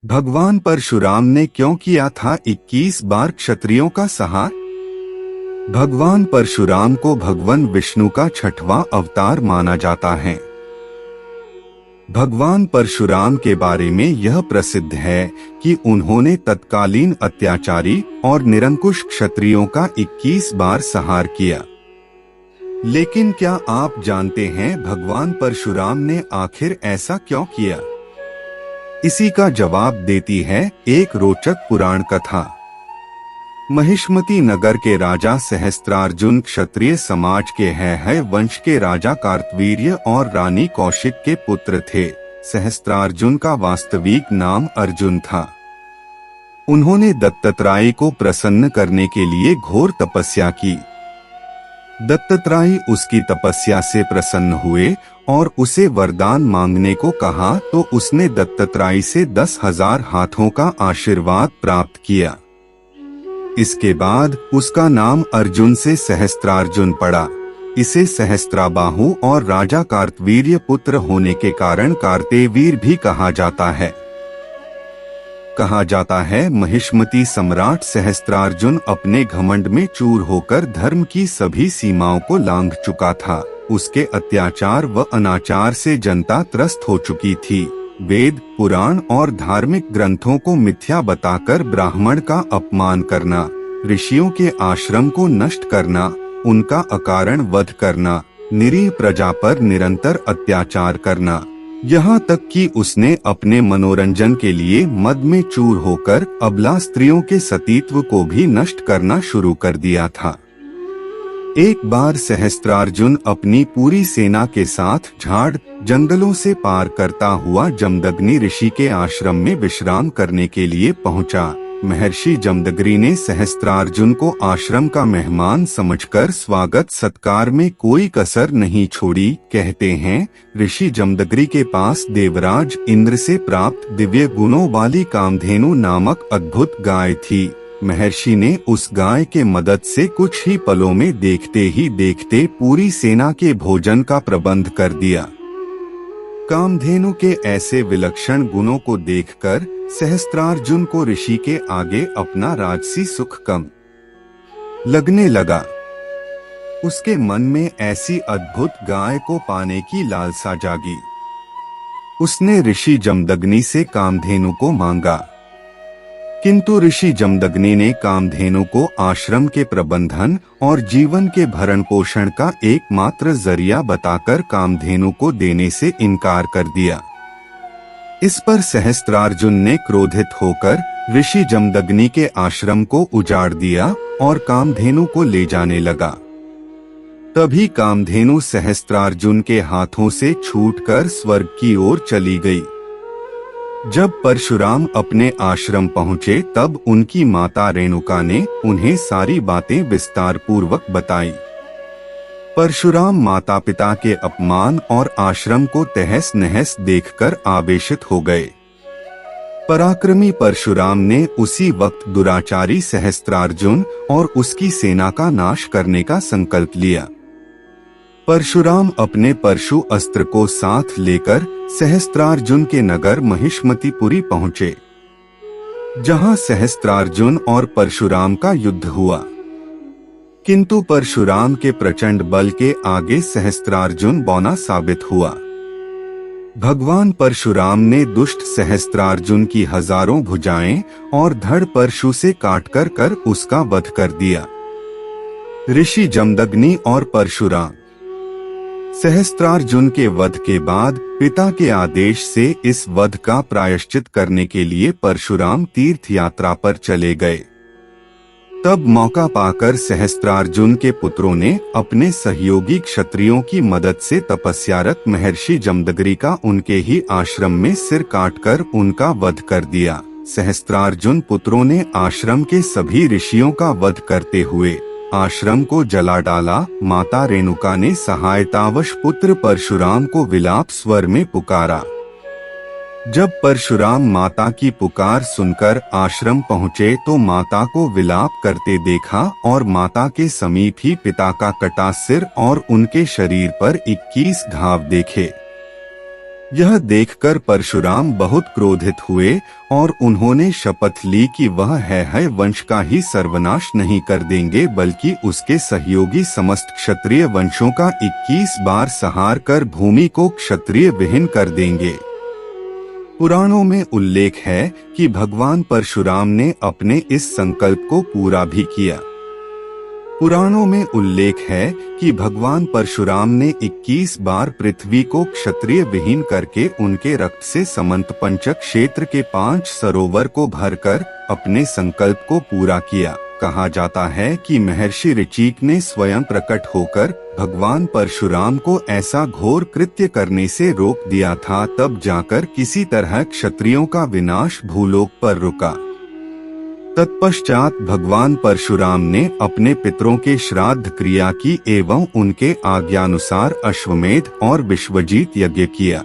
भगवान परशुराम ने क्यों किया था 21 बार क्षत्रियों का संहार? भगवान परशुराम को भगवान विष्णु का छठवां अवतार माना जाता है। भगवान परशुराम के बारे में यह प्रसिद्ध है कि उन्होंने तत्कालीन अत्याचारी और निरंकुश क्षत्रियों का 21 बार संहार किया। लेकिन क्या आप जानते हैं भगवान परशुराम ने आखिर ऐसा क्यों किया? इसी का जवाब देती है एक रोचक पुराण कथा। महिष्मती नगर के राजा सहस्त्रार्जुन क्षत्रिय समाज के है वंश के राजा कार्तवीर्य और रानी कौशिक के पुत्र थे। सहस्त्रार्जुन का वास्तविक नाम अर्जुन था। उन्होंने दत्तात्रेय को प्रसन्न करने के लिए घोर तपस्या की। दत्तात्रेय उसकी तपस्या से प्रसन्न हुए और उसे वरदान मांगने को कहा तो उसने दत्तात्रेय से 10,000 हाथों का आशीर्वाद प्राप्त किया। इसके बाद उसका नाम अर्जुन से सहस्त्रार्जुन पड़ा। इसे सहस्त्राबाहु और राजा कार्तवीर्य पुत्र होने के कारण कार्तवीर भी कहा जाता है। महिष्मती सम्राट सहस्त्रार्जुन अपने घमंड में चूर होकर धर्म की सभी सीमाओं को लांघ चुका था। उसके अत्याचार व अनाचार से जनता त्रस्त हो चुकी थी। वेद, पुराण और धार्मिक ग्रंथों को मिथ्या बताकर ब्राह्मण का अपमान करना, ऋषियों के आश्रम को नष्ट करना, उनका अकारण वध करना, निरीह प्रजा पर निरंतर अत्याचार करना, यहाँ तक कि उसने अपने मनोरंजन के लिए मद में चूर होकर अबला स्त्रियों के सतीत्व को भी नष्ट करना शुरू कर दिया था। एक बार सहस्त्रार्जुन अपनी पूरी सेना के साथ झाड़ जंगलों से पार करता हुआ जमदग्नि ऋषि के आश्रम में विश्राम करने के लिए पहुंचा। महर्षि जमदग्नि ने सहस्त्रार्जुन को आश्रम का मेहमान समझकर स्वागत सत्कार में कोई कसर नहीं छोड़ी। कहते हैं ऋषि जमदग्नि के पास देवराज इंद्र से प्राप्त दिव्य गुणों वाली कामधेनु नामक अद्भुत गाय थी। महर्षि ने उस गाय के मदद से कुछ ही पलों में देखते ही देखते पूरी सेना के भोजन का प्रबंध कर दिया। कामधेनु के ऐसे विलक्षण गुणों को देखकर सहस्त्रार्जुन को ऋषि के आगे अपना राजसी सुख कम लगने लगा। उसके मन में ऐसी अद्भुत गाय को पाने की लालसा जागी। उसने ऋषि जमदग्नि से कामधेनु को मांगा, किंतु ऋषि जमदग्नि ने कामधेनु को आश्रम के प्रबंधन और जीवन के भरण पोषण का एकमात्र जरिया बताकर कामधेनु को देने से इनकार कर दिया। इस पर सहस्त्रार्जुन ने क्रोधित होकर ऋषि जमदग्नि के आश्रम को उजाड़ दिया और कामधेनु को ले जाने लगा। तभी कामधेनु सहस्त्रार्जुन के हाथों से छूटकर स्वर्ग की ओर चली गई। जब परशुराम अपने आश्रम पहुंचे तब उनकी माता रेणुका ने उन्हें सारी बातें विस्तार पूर्वक बताई। परशुराम माता पिता के अपमान और आश्रम को तहस नहस देखकर आवेशित हो गए। पराक्रमी परशुराम ने उसी वक्त दुराचारी सहस्त्रार्जुन और उसकी सेना का नाश करने का संकल्प लिया। परशुराम अपने परशु अस्त्र को साथ लेकर सहस्त्रार्जुन के नगर महिष्मतीपुरी पहुंचे, जहां सहस्त्रार्जुन और परशुराम का युद्ध हुआ। किंतु परशुराम के प्रचंड बल के आगे सहस्त्रार्जुन बौना साबित हुआ। भगवान परशुराम ने दुष्ट सहस्त्रार्जुन की हजारों भुजाएं और धड़ परशु से काटकर कर उसका वध कर दिया। ऋषि जमदग्नि और परशुराम। सहस्त्रार्जुन के वध के बाद पिता के आदेश से इस वध का प्रायश्चित करने के लिए परशुराम तीर्थ यात्रा पर चले गए। तब मौका पाकर सहस्त्रार्जुन के पुत्रों ने अपने सहयोगी क्षत्रियों की मदद से तपस्यारत महर्षि जमदग्नि का उनके ही आश्रम में सिर काटकर उनका वध कर दिया। सहस्त्रार्जुन पुत्रों ने आश्रम के सभी ऋषियों का वध करते हुए आश्रम को जला डाला। माता रेणुका ने सहायतावश पुत्र परशुराम को विलाप स्वर में पुकारा। जब परशुराम माता की पुकार सुनकर आश्रम पहुँचे तो माता को विलाप करते देखा और माता के समीप ही पिता का कटा सिर और उनके शरीर पर 21 घाव देखे। यह देखकर परशुराम बहुत क्रोधित हुए और उन्होंने शपथ ली कि वह है वंश का ही सर्वनाश नहीं कर देंगे बल्कि उसके सहयोगी समस्त क्षत्रिय वंशों का 21 बार संहार कर भूमि को क्षत्रिय विहीन कर देंगे। पुराणों में उल्लेख है कि भगवान परशुराम ने अपने इस संकल्प को पूरा भी किया। पुराणों में उल्लेख है कि भगवान परशुराम ने 21 बार पृथ्वी को क्षत्रिय विहीन करके उनके रक्त से समंत पंचक क्षेत्र के 5 सरोवर को भरकर अपने संकल्प को पूरा किया। कहा जाता है कि महर्षि ऋचिक ने स्वयं प्रकट होकर भगवान परशुराम को ऐसा घोर कृत्य करने से रोक दिया था, तब जाकर किसी तरह क्षत्रियों का विनाश भूलोक पर रुका। तत्पश्चात भगवान परशुराम ने अपने पितरों के श्राद्ध क्रिया की एवं उनके आज्ञानुसार अश्वमेध और विश्वजीत यज्ञ किया।